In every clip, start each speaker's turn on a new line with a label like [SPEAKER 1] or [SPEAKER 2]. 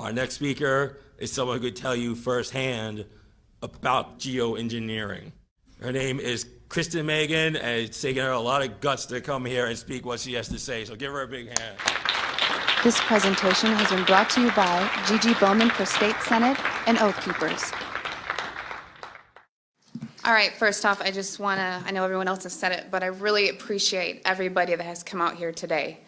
[SPEAKER 1] Our next speaker is someone who could tell you firsthand about geoengineering. Her name is Kristen Meghan, and it's taken her a lot of guts to come here and speak what she has to say, so give her a big hand.
[SPEAKER 2] This presentation has been brought to you by Gigi Bowman for State Senate and Oath Keepers.
[SPEAKER 3] All right, first off, I just want to, I know everyone else has said it, but I really appreciate everybody that has come out here today.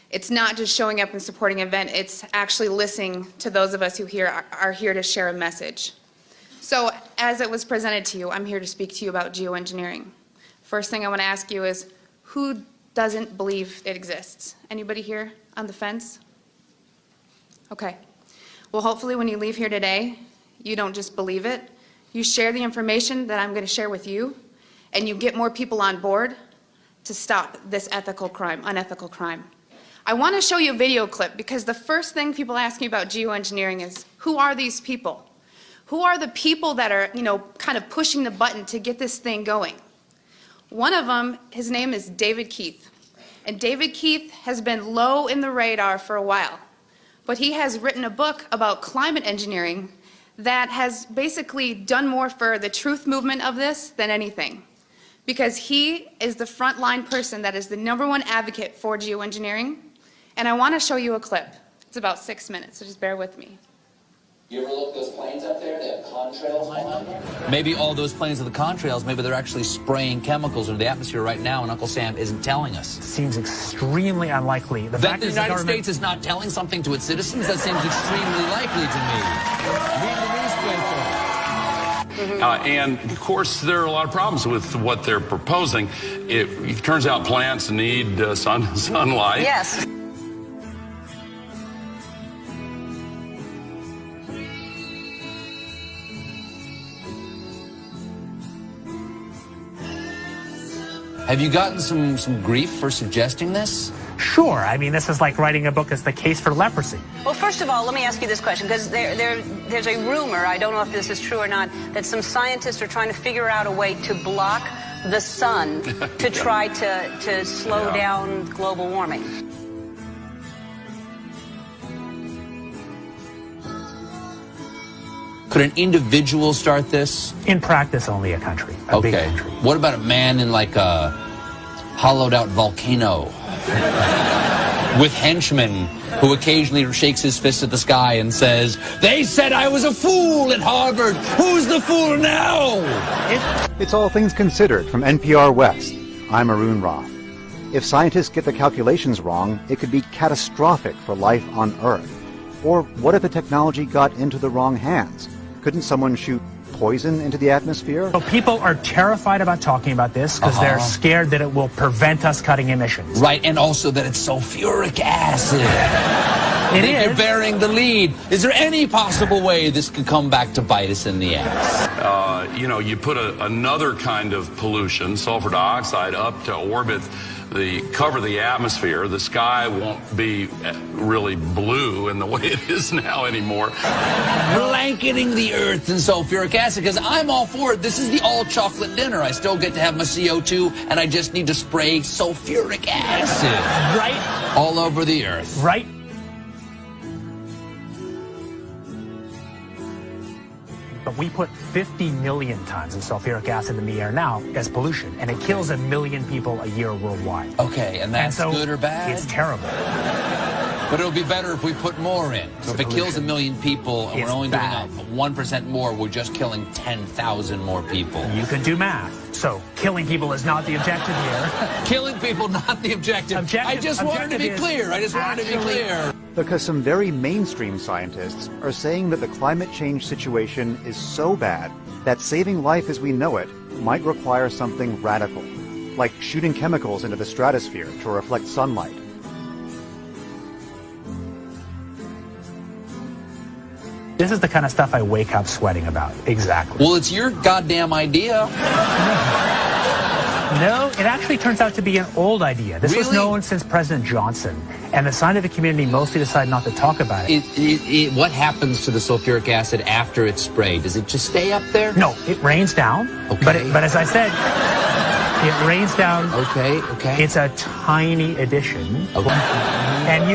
[SPEAKER 3] It's not just showing up and supporting an event, it's actually listening to those of us who are here to share a message. So, as it was presented to you, I'm here to speak to you about geoengineering. First thing I want to ask you is, who doesn't believe it exists? Anybody here on the fence? Okay. Well, hopefully when you leave here today, you don't just believe it. You share the information that I'm going to share with you, and you get more people on board to stop this unethical crime. I want to show you a video clip because the first thing people ask me about geoengineering is, who are these people? Who are the people that are, kind of pushing the button to get this thing going? One of them, his name is David Keith. And David Keith has been low in the radar for a while. But he has written a book about climate engineering that has basically done more for the truth movement of this than anything. Because he is the frontline person that is the #1 advocate for geoengineering. And I want to show you a clip. It's about 6 minutes, so just bear with me.
[SPEAKER 4] You ever look at those planes up there? They have contrails on them.
[SPEAKER 5] Maybe all those planes are the contrails. Maybe they're actually spraying chemicals into the atmosphere right now, and Uncle Sam isn't telling us.
[SPEAKER 6] Seems extremely unlikely. The fact
[SPEAKER 5] the
[SPEAKER 6] is
[SPEAKER 5] United States is not telling something to its citizens? That seems extremely likely to me. Read the newspaper.
[SPEAKER 7] And, of course, there are a lot of problems with what they're proposing. It turns out plants need sunlight.
[SPEAKER 8] Yes.
[SPEAKER 5] Have you gotten some grief for suggesting this?
[SPEAKER 6] Sure. I mean, this is like writing a book as the case for leprosy.
[SPEAKER 8] Well, first of all, let me ask you this question, because there's a rumor, I don't know if this is true or not, that some scientists are trying to figure out a way to block the sun to try to slow down global warming.
[SPEAKER 5] Could an individual start this?
[SPEAKER 6] In practice, only a country. A big country.
[SPEAKER 5] What about a man in like a hollowed out volcano with henchmen who occasionally shakes his fist at the sky and says, "They said I was a fool at Harvard. Who's the fool now?"
[SPEAKER 9] It's All Things Considered from NPR West. I'm Arun Roth. If scientists get the calculations wrong, it could be catastrophic for life on Earth. Or what if the technology got into the wrong hands? Couldn't someone shoot poison into the atmosphere?
[SPEAKER 6] So people are terrified about talking about this because they're scared that it will prevent us cutting emissions.
[SPEAKER 5] Right, and also that it's sulfuric acid. You're bearing the lead. Is there any possible way this could come back to bite us in the ass?
[SPEAKER 7] You put another kind of pollution, sulfur dioxide, up to orbit, cover the atmosphere. The sky won't be really blue in the way it is now anymore.
[SPEAKER 5] Blanketing the earth in sulfuric acid, because I'm all for it. This is the all-chocolate dinner. I still get to have my CO2, and I just need to spray sulfuric acid.
[SPEAKER 6] Right.
[SPEAKER 5] All over the earth.
[SPEAKER 6] Right. But we put 50 million tons of sulfuric acid in the air now as pollution, and it kills 1 million people a year worldwide.
[SPEAKER 5] Okay, and that's good or bad?
[SPEAKER 6] It's terrible.
[SPEAKER 5] But it'll be better if we put more in. So if it kills 1 million people and we're only doing 1% more, we're just killing 10,000 more people.
[SPEAKER 6] You can do math. So killing people is not the objective here.
[SPEAKER 5] Killing people, not the objective. I just wanted to be clear.
[SPEAKER 9] Because some very mainstream scientists are saying that the climate change situation is so bad that saving life as we know it might require something radical, like shooting chemicals into the stratosphere to reflect sunlight.
[SPEAKER 6] This is the kind of stuff I wake up sweating about. Exactly.
[SPEAKER 5] Well, it's your goddamn idea.
[SPEAKER 6] No, it actually turns out to be an old idea. This was known since President Johnson, and the scientific community mostly decided not to talk about it.
[SPEAKER 5] What happens to the sulfuric acid after it's sprayed? Does it just stay up there?
[SPEAKER 6] No, it rains down.
[SPEAKER 5] Okay.
[SPEAKER 6] But as I said, it rains down.
[SPEAKER 5] Okay.
[SPEAKER 6] It's a tiny addition.
[SPEAKER 5] Okay.
[SPEAKER 6] And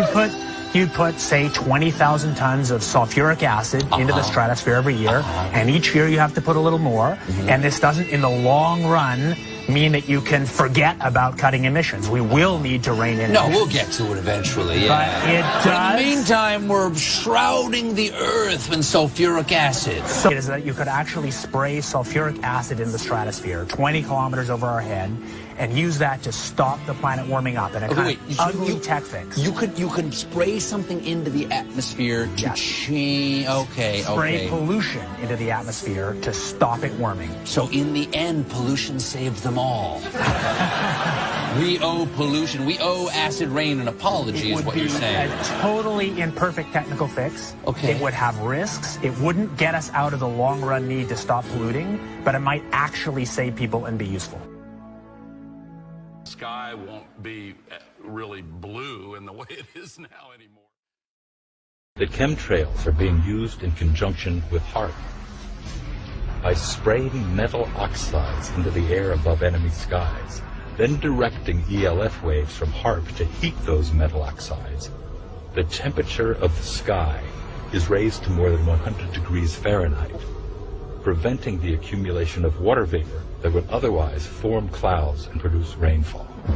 [SPEAKER 6] You'd put, say, 20,000 tons of sulfuric acid into the stratosphere every year, and each year you have to put a little more, and this doesn't, in the long run, mean that you can forget about cutting emissions. We will need to rein in emissions.
[SPEAKER 5] No, we'll get to it eventually, yeah.
[SPEAKER 6] But it does.
[SPEAKER 5] In the meantime, we're shrouding the Earth in sulfuric acid.
[SPEAKER 6] So it is that you could actually spray sulfuric acid in the stratosphere 20 kilometers over our head and use that to stop the planet warming up in a kind of ugly tech fix.
[SPEAKER 5] You could spray something into the atmosphere to change. Okay.
[SPEAKER 6] Spray pollution into the atmosphere to stop it warming.
[SPEAKER 5] So in the end, pollution saved them all. We owe pollution. We owe acid rain an apology, is what you're saying.
[SPEAKER 6] A totally imperfect technical fix.
[SPEAKER 5] Okay.
[SPEAKER 6] It would have risks. It wouldn't get us out of the long-run need to stop polluting, but it might actually save people and be useful.
[SPEAKER 7] Sky won't be really blue in the way it is now anymore.
[SPEAKER 10] The chemtrails are being used in conjunction with HAARP. By spraying metal oxides into the air above enemy skies, then directing ELF waves from HAARP to heat those metal oxides, the temperature of the sky is raised to more than 100 degrees Fahrenheit, preventing the accumulation of water vapor that would otherwise form clouds and produce rainfall.
[SPEAKER 3] I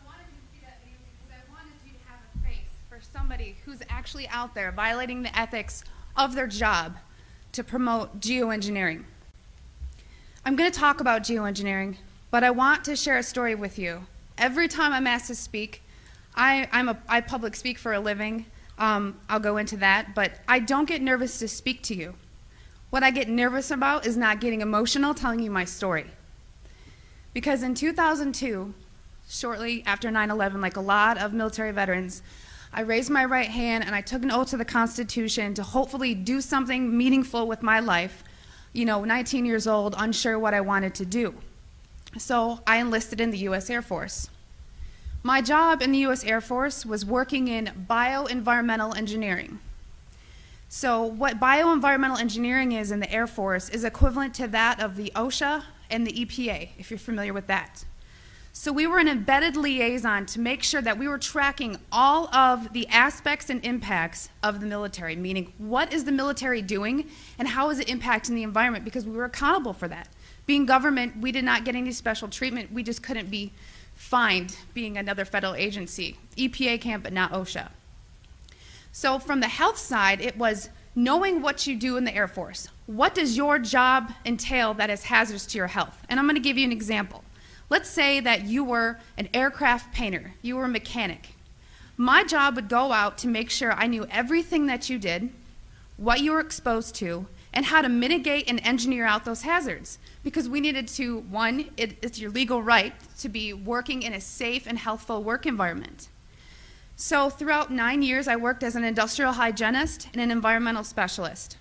[SPEAKER 3] wanted you to see that video because I wanted you to have a face for somebody who's actually out there violating the ethics of their job to promote geoengineering. I'm going to talk about geoengineering, but I want to share a story with you. Every time I'm asked to speak, I public speak for a living. I'll go into that, but I don't get nervous to speak to you. What I get nervous about is not getting emotional telling you my story. Because in 2002, shortly after 9/11, like a lot of military veterans, I raised my right hand and I took an oath to the Constitution to hopefully do something meaningful with my life. 19 years old, unsure what I wanted to do. So I enlisted in the U.S. Air Force. My job in the U.S. Air Force was working in bioenvironmental engineering. So what bioenvironmental engineering is in the Air Force is equivalent to that of the OSHA and the EPA, if you're familiar with that. So we were an embedded liaison to make sure that we were tracking all of the aspects and impacts of the military, meaning what is the military doing and how is it impacting the environment, because we were accountable for that. Being government, we did not get any special treatment. We just couldn't be fined being another federal agency. EPA can, but not OSHA. So from the health side, it was knowing what you do in the Air Force. What does your job entail that is hazardous to your health? And I'm going to give you an example. Let's say that you were an aircraft painter. You were a mechanic. My job would go out to make sure I knew everything that you did, what you were exposed to, and how to mitigate and engineer out those hazards. Because we needed to, one, it's your legal right to be working in a safe and healthful work environment. So throughout 9 years, I worked as an industrial hygienist and an environmental specialist.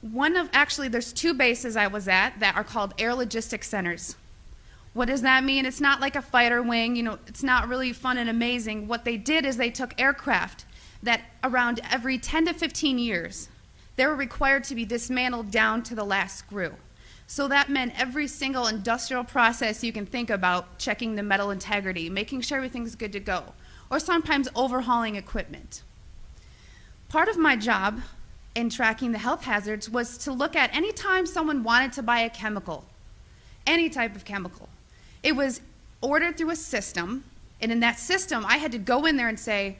[SPEAKER 3] There's two bases I was at that are called air logistics centers. What does that mean? It's not like a fighter wing, it's not really fun and amazing. What they did is they took aircraft that around every 10 to 15 years, they were required to be dismantled down to the last screw. So that meant every single industrial process you can think about, checking the metal integrity, making sure everything's good to go, or sometimes overhauling equipment. Part of my job in tracking the health hazards was to look at any time someone wanted to buy a chemical, any type of chemical. It was ordered through a system, and in that system, I had to go in there and say,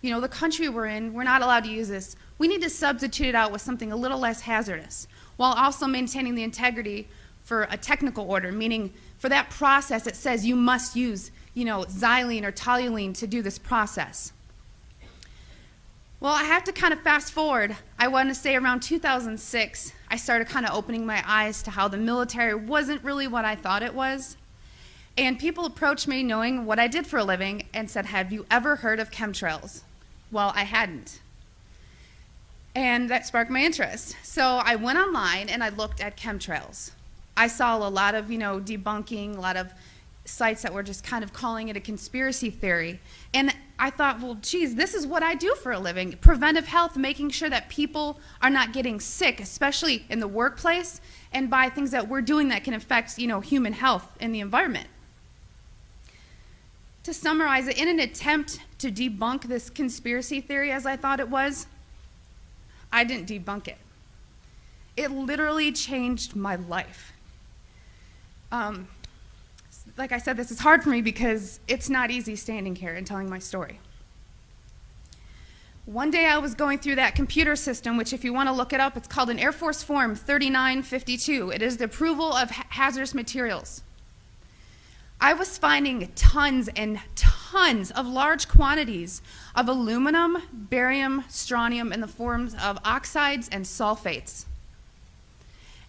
[SPEAKER 3] the country we're in, we're not allowed to use this. We need to substitute it out with something a little less hazardous, while also maintaining the integrity for a technical order, meaning for that process it says you must use xylene or toluene to do this process. Well, I have to kind of fast forward. I want to say around 2006, I started kind of opening my eyes to how the military wasn't really what I thought it was. And people approached me knowing what I did for a living and said, have you ever heard of chemtrails? Well, I hadn't. And that sparked my interest. So I went online and I looked at chemtrails. I saw a lot of, debunking, a lot of sites that were just kind of calling it a conspiracy theory. And I thought, well, geez, this is what I do for a living. Preventive health, making sure that people are not getting sick, especially in the workplace, and by things that we're doing that can affect, human health and the environment. to summarize it, in an attempt to debunk this conspiracy theory as I thought it was, I didn't debunk it. It literally changed my life. Like I said, this is hard for me because it's not easy standing here and telling my story. One day I was going through that computer system, which if you want to look it up, it's called an Air Force Form 3952. It is the approval of hazardous materials. I was finding tons and tons of large quantities of aluminum, barium, strontium in the forms of oxides and sulfates.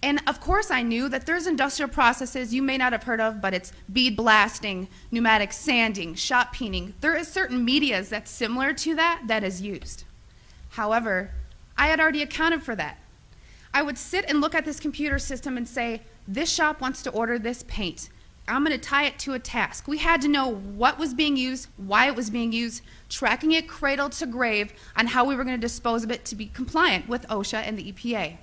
[SPEAKER 3] And of course I knew that there's industrial processes you may not have heard of, but it's bead blasting, pneumatic sanding, shot peening. There is certain medias that's similar to that is used. However, I had already accounted for that. I would sit and look at this computer system and say, this shop wants to order this paint. I'm going to tie it to a task. We had to know what was being used, why it was being used, tracking it cradle to grave on how we were going to dispose of it to be compliant with OSHA and the EPA.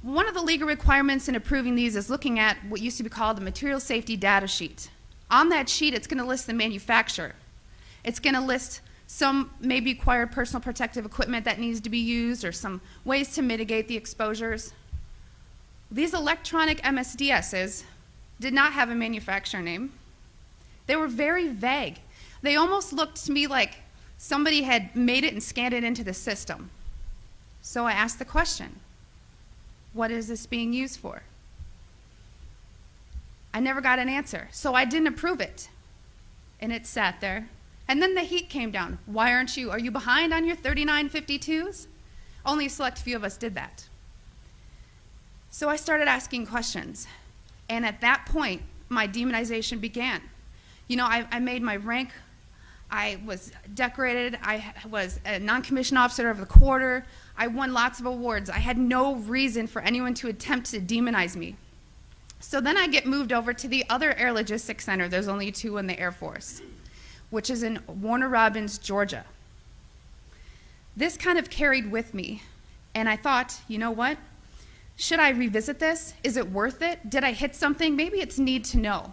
[SPEAKER 3] One of the legal requirements in approving these is looking at what used to be called the material safety data sheet. On that sheet, it's going to list the manufacturer. It's going to list some maybe acquired personal protective equipment that needs to be used or some ways to mitigate the exposures. These electronic MSDSs did not have a manufacturer name. They were very vague. They almost looked to me like somebody had made it and scanned it into the system. So I asked the question, what is this being used for? I never got an answer, so I didn't approve it. And it sat there. And then the heat came down. Why aren't you? Are you behind on your 3952s? Only a select few of us did that. So I started asking questions. And at that point, my demonization began. You know, I made my rank. I was decorated. I was a non-commissioned officer of the quarter. I won lots of awards. I had no reason for anyone to attempt to demonize me. So then I get moved over to the other Air Logistics Center. There's only two in the Air Force, which is in Warner Robins, Georgia. This kind of carried with me, and I thought, you know what? Should I revisit this? Is it worth it? Did I hit something? Maybe it's need to know.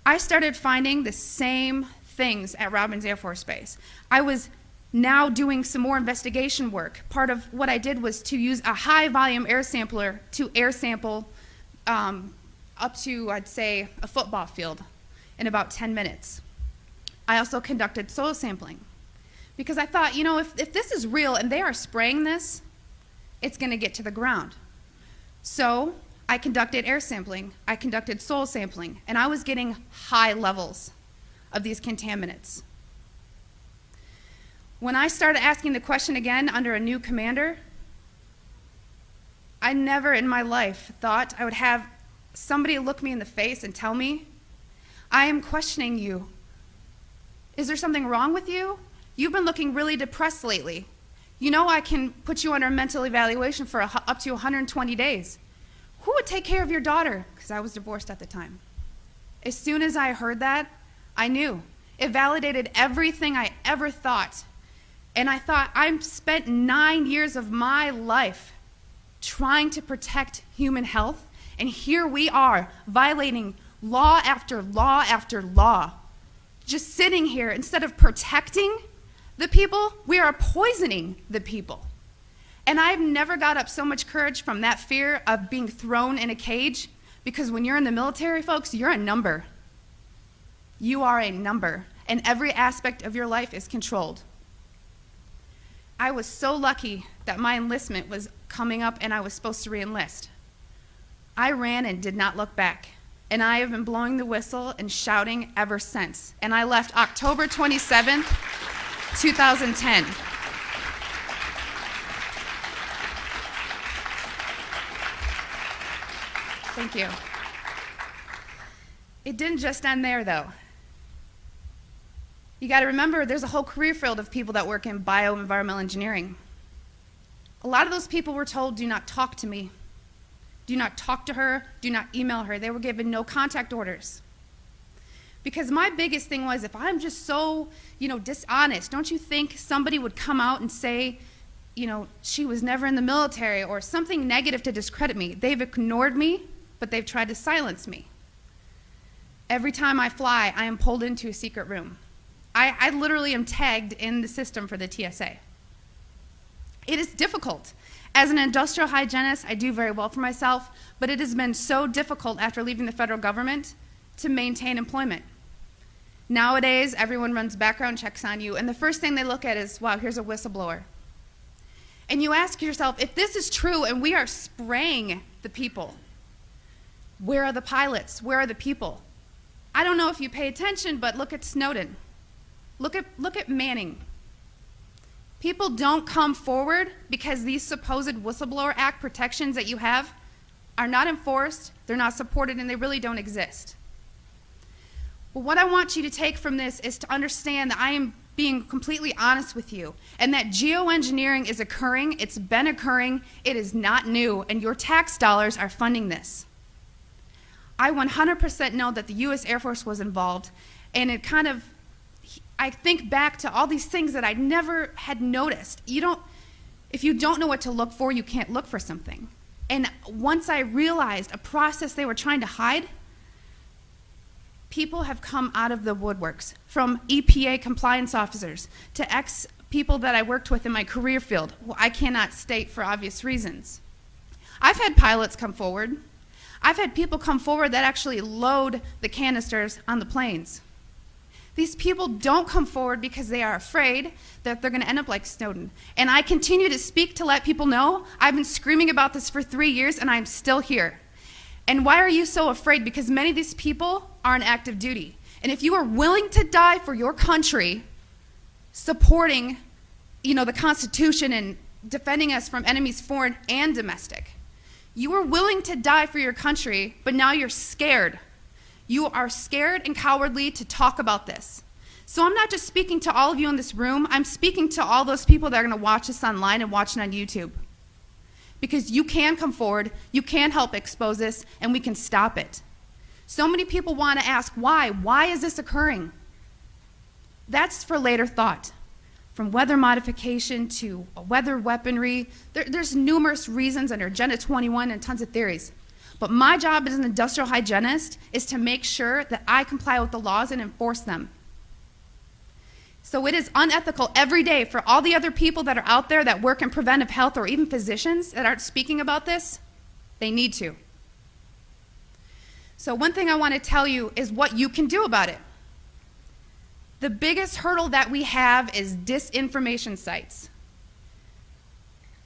[SPEAKER 3] I started finding the same things at Robins Air Force Base. I was now doing some more investigation work. Part of what I did was to use a high volume air sampler to air sample up to, I'd say, a football field in about 10 minutes. I also conducted soil sampling because I thought, you know, if this is real and they are spraying this, it's going to get to the ground. So I conducted air sampling, I conducted soil sampling, and I was getting high levels of these contaminants. When I started asking the question again under a new commander, I never in my life thought I would have somebody look me in the face and tell me, I am questioning you. Is there something wrong with you? You've been looking really depressed lately. You know I can put you under a mental evaluation for up to 120 days. Who would take care of your daughter? Because I was divorced at the time. As soon as I heard that, I knew. It validated everything I ever thought. And I thought, I've spent 9 years of my life trying to protect human health, and here we are violating law after law after law. Just sitting here, instead of protecting the people, we are poisoning the people. And I've never got up so much courage from that fear of being thrown in a cage, because when you're in the military, folks, you're a number. You are a number, and every aspect of your life is controlled. I was so lucky that my enlistment was coming up and I was supposed to re-enlist. I ran and did not look back, and I have been blowing the whistle and shouting ever since. And I left October 27th, 2010. Thank you. It didn't just end there, though. You got to remember, there's a whole career field of people that work in bioenvironmental engineering. A lot of those people were told, do not talk to me. Do not talk to her. Do not email her. They were given no contact orders. Because my biggest thing was, if I'm just so, dishonest, don't you think somebody would come out and say, she was never in the military or something negative to discredit me? They've ignored me, but they've tried to silence me. Every time I fly, I am pulled into a secret room. I literally am tagged in the system for the TSA. It is difficult. As an industrial hygienist, I do very well for myself, but it has been so difficult after leaving the federal government to maintain employment. Nowadays, everyone runs background checks on you, and the first thing they look at is, wow, here's a whistleblower. And you ask yourself, if this is true and we are spraying the people, where are the pilots? Where are the people? I don't know if you pay attention, but look at Snowden. Look at Manning. People don't come forward because these supposed Whistleblower Act protections that you have are not enforced, they're not supported, and they really don't exist. But what I want you to take from this is to understand that I am being completely honest with you, and that geoengineering is occurring, it's been occurring, it is not new, and your tax dollars are funding this. I 100% know that the U.S. Air Force was involved, and it kind of, I think back to all these things that I never had noticed. If you don't know what to look for, you can't look for something. And once I realized a process they were trying to hide, people have come out of the woodworks, from EPA compliance officers to ex-people that I worked with in my career field, who I cannot state for obvious reasons. I've had pilots come forward. I've had people come forward that actually load the canisters on the planes. These people don't come forward because they are afraid that they're going to end up like Snowden. And I continue to speak to let people know I've been screaming about this for 3 years and I'm still here. And why are you so afraid? Because many of these people are on active duty. And if you are willing to die for your country, supporting, the Constitution and defending us from enemies foreign and domestic, you are willing to die for your country, but now you're scared. You are scared and cowardly to talk about this. So I'm not just speaking to all of you in this room, I'm speaking to all those people that are going to watch this online and watch it on YouTube. Because you can come forward, you can help expose this, and we can stop it. So many people want to ask why. Why is this occurring? That's for later thought. From weather modification to weather weaponry, there's numerous reasons under Agenda 21 and tons of theories. But my job as an industrial hygienist is to make sure that I comply with the laws and enforce them. So it is unethical every day for all the other people that are out there that work in preventive health, or even physicians that aren't speaking about this. They need to. So one thing I want to tell you is what you can do about it. The biggest hurdle that we have is disinformation sites.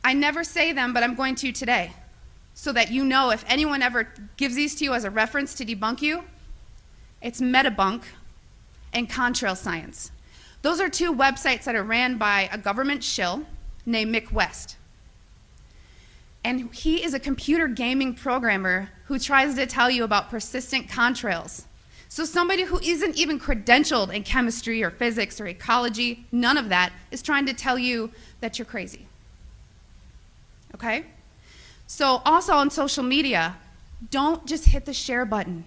[SPEAKER 3] I never say them, but I'm going to today, so that you know if anyone ever gives these to you as a reference to debunk you, it's Metabunk and Contrail Science. Those are two websites that are ran by a government shill named Mick West. And he is a computer gaming programmer who tries to tell you about persistent contrails. So somebody who isn't even credentialed in chemistry or physics or ecology, none of that, is trying to tell you that you're crazy. Okay? So also on social media, don't just hit the share button.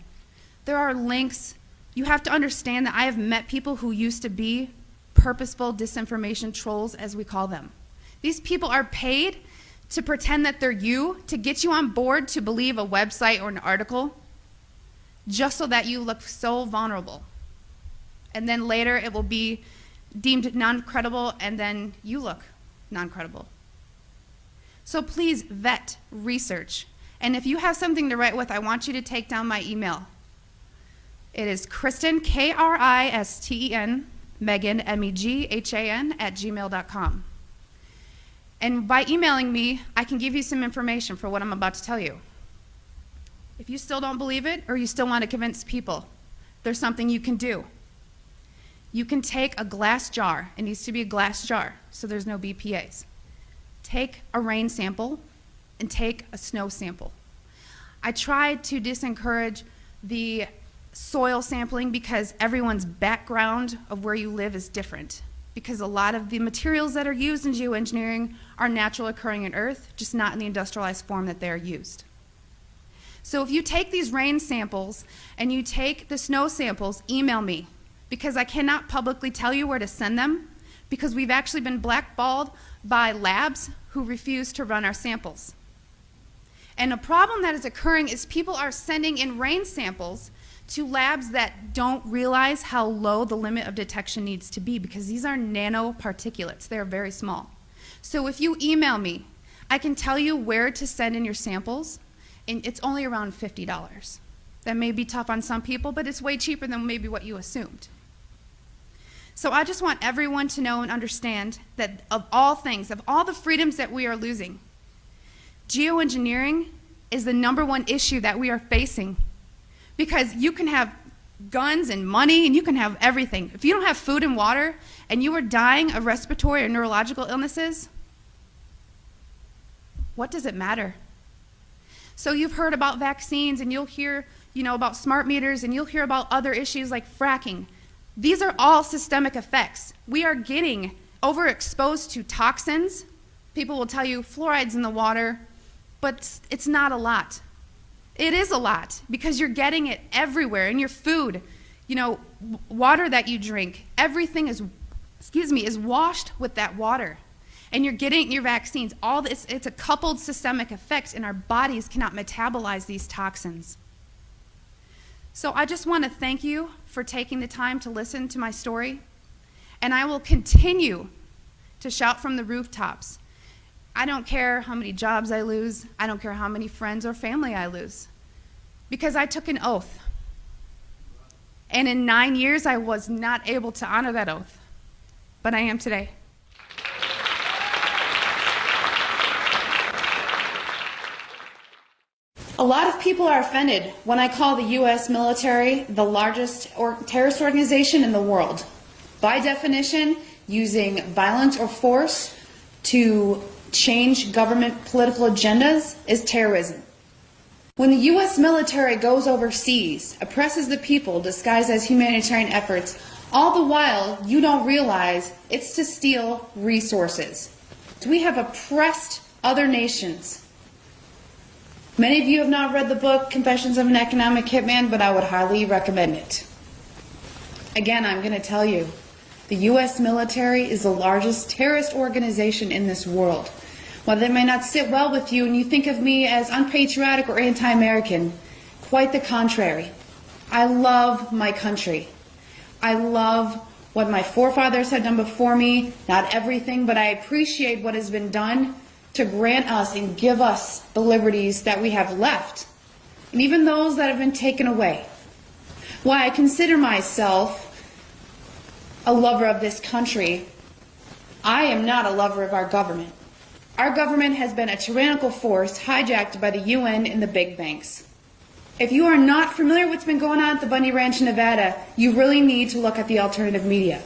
[SPEAKER 3] There are links. You have to understand that I have met people who used to be purposeful disinformation trolls, as we call them. These people are paid to pretend that they're you, to get you on board to believe a website or an article, just so that you look so vulnerable. And then later it will be deemed non-credible, and then you look non-credible. So please vet, research. And if you have something to write with, I want you to take down my email. It is Kristen, Kristen, Meghan, Meghan, @gmail.com. And by emailing me, I can give you some information for what I'm about to tell you. If you still don't believe it, or you still want to convince people, there's something you can do. You can take a glass jar. It needs to be a glass jar, so there's no BPAs. Take a rain sample and take a snow sample. I tried to discourage the soil sampling because everyone's background of where you live is different. Because a lot of the materials that are used in geoengineering are natural occurring in Earth, just not in the industrialized form that they're used. So if you take these rain samples and you take the snow samples, email me, because I cannot publicly tell you where to send them, because we've actually been blackballed by labs who refuse to run our samples. And a problem that is occurring is people are sending in rain samples
[SPEAKER 11] to labs that don't realize how low the limit of detection needs to be, because these are nanoparticulates. They're very small. So if you email me, I can tell you where to send in your samples, and it's only around $50. That may be tough on some people, but it's way cheaper than maybe what you assumed. So I just want everyone to know and understand that of all things, of all the freedoms that we are losing, geoengineering is the #1 issue that we are facing, because you can have guns and money and you can have everything. If you don't have food and water and you are dying of respiratory or neurological illnesses, what does it matter? So you've heard about vaccines, and you'll hear, about smart meters, and you'll hear about other issues like fracking. These are all systemic effects. We are getting overexposed to toxins. People will tell you fluoride's in the water, but it's not a lot. It is a lot, because you're getting it everywhere in your food, water that you drink. Everything is washed with that water. And you're getting your vaccines. All this, it's a coupled systemic effect, and our bodies cannot metabolize these toxins. So I just want to thank you for taking the time to listen to my story, and I will continue to shout from the rooftops. I don't care how many jobs I lose. I don't care how many friends or family I lose, because I took an oath. And in 9 years, I was not able to honor that oath, but I am today. A lot of people are offended when I call the U.S. military the largest terrorist organization in the world. By definition, using violence or force to change government political agendas is terrorism. When the U.S. military goes overseas, oppresses the people disguised as humanitarian efforts, all the while you don't realize it's to steal resources. We have oppressed other nations. Many of you have not read the book, Confessions of an Economic Hitman, but I would highly recommend it. Again, I'm going to tell you, the U.S. military is the largest terrorist organization in this world. While they may not sit well with you and you think of me as unpatriotic or anti-American, quite the contrary. I love my country. I love what my forefathers had done before me, not everything, but I appreciate what has been done to grant us and give us the liberties that we have left, and even those that have been taken away. Why I consider myself a lover of this country, I am not a lover of our government. Our government has been a tyrannical force hijacked by the UN and the big banks. If you are not familiar with what's been going on at the Bundy Ranch in Nevada, you really need to look at the alternative media.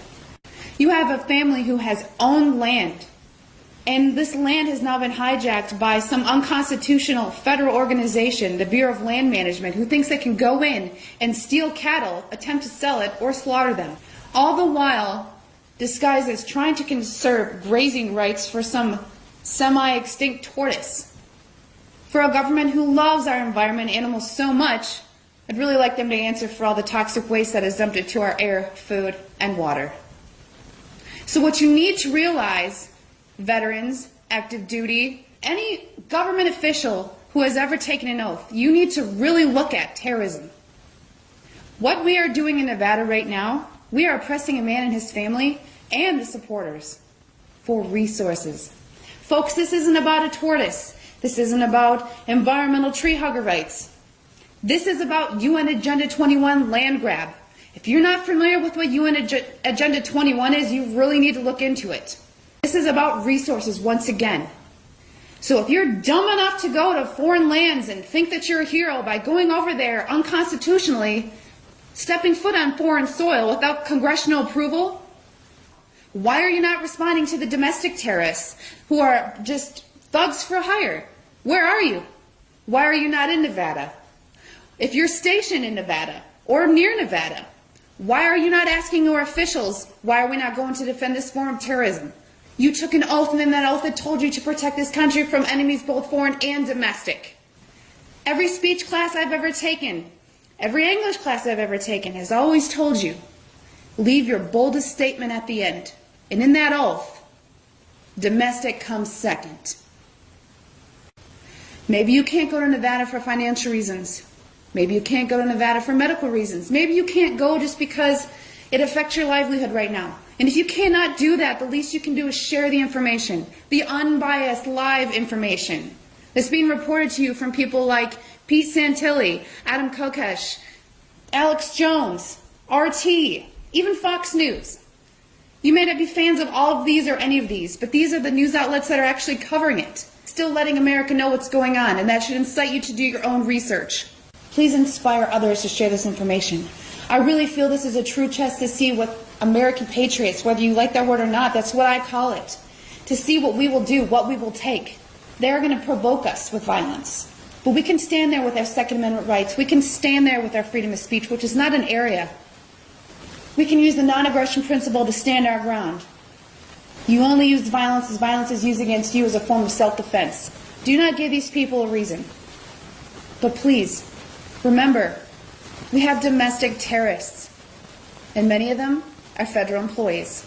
[SPEAKER 11] You have a family who has owned land, and this land has now been hijacked by some unconstitutional federal organization, the Bureau of Land Management, who thinks they can go in and steal cattle, attempt to sell it, or slaughter them. All the while disguised as trying to conserve grazing rights for some semi-extinct tortoise. For a government who loves our environment and animals so much, I'd really like them to answer for all the toxic waste that is dumped into our air, food, and water. So what you need to realize, veterans, active duty, any government official who has ever taken an oath, you need to really look at terrorism. What we are doing in Nevada right now, we are oppressing a man and his family and the supporters for resources. Folks, this isn't about a tortoise. This isn't about environmental tree hugger rights. This is about UN Agenda 21 land grab. If you're not familiar with what UN Agenda 21 is, you really need to look into it. This is about resources once again. So if you're dumb enough to go to foreign lands and think that you're a hero by going over there unconstitutionally, stepping foot on foreign soil without congressional approval, why are you not responding to the domestic terrorists who are just thugs for hire? Where are you? Why are you not in Nevada? If you're stationed in Nevada or near Nevada, why are you not asking your officials, why are we not going to defend this form of terrorism? You took an oath, and in that oath it told you to protect this country from enemies both foreign and domestic. Every speech class I've ever taken, every English class I've ever taken has always told you, leave your boldest statement at the end. And in that oath, domestic comes second. Maybe you can't go to Nevada for financial reasons. Maybe you can't go to Nevada for medical reasons. Maybe you can't go just because it affects your livelihood right now. And if you cannot do that, the least you can do is share the information, the unbiased live information that's being reported to you from people like Pete Santilli, Adam Kokesh, Alex Jones, RT, even Fox News. You may not be fans of all of these or any of these, but these are the news outlets that are actually covering it, still letting America know what's going on, and that should incite you to do your own research. Please inspire others to share this information. I really feel this is a true test to see what American patriots, whether you like that word or not, that's what I call it, to see what we will do, what we will take. They're going to provoke us with violence. But we can stand there with our Second Amendment rights. We can stand there with our freedom of speech, which is not an area. We can use the non-aggression principle to stand our ground. You only use violence as violence is used against you as a form of self-defense. Do not give these people a reason. But please, remember, we have domestic terrorists, and many of them are federal employees.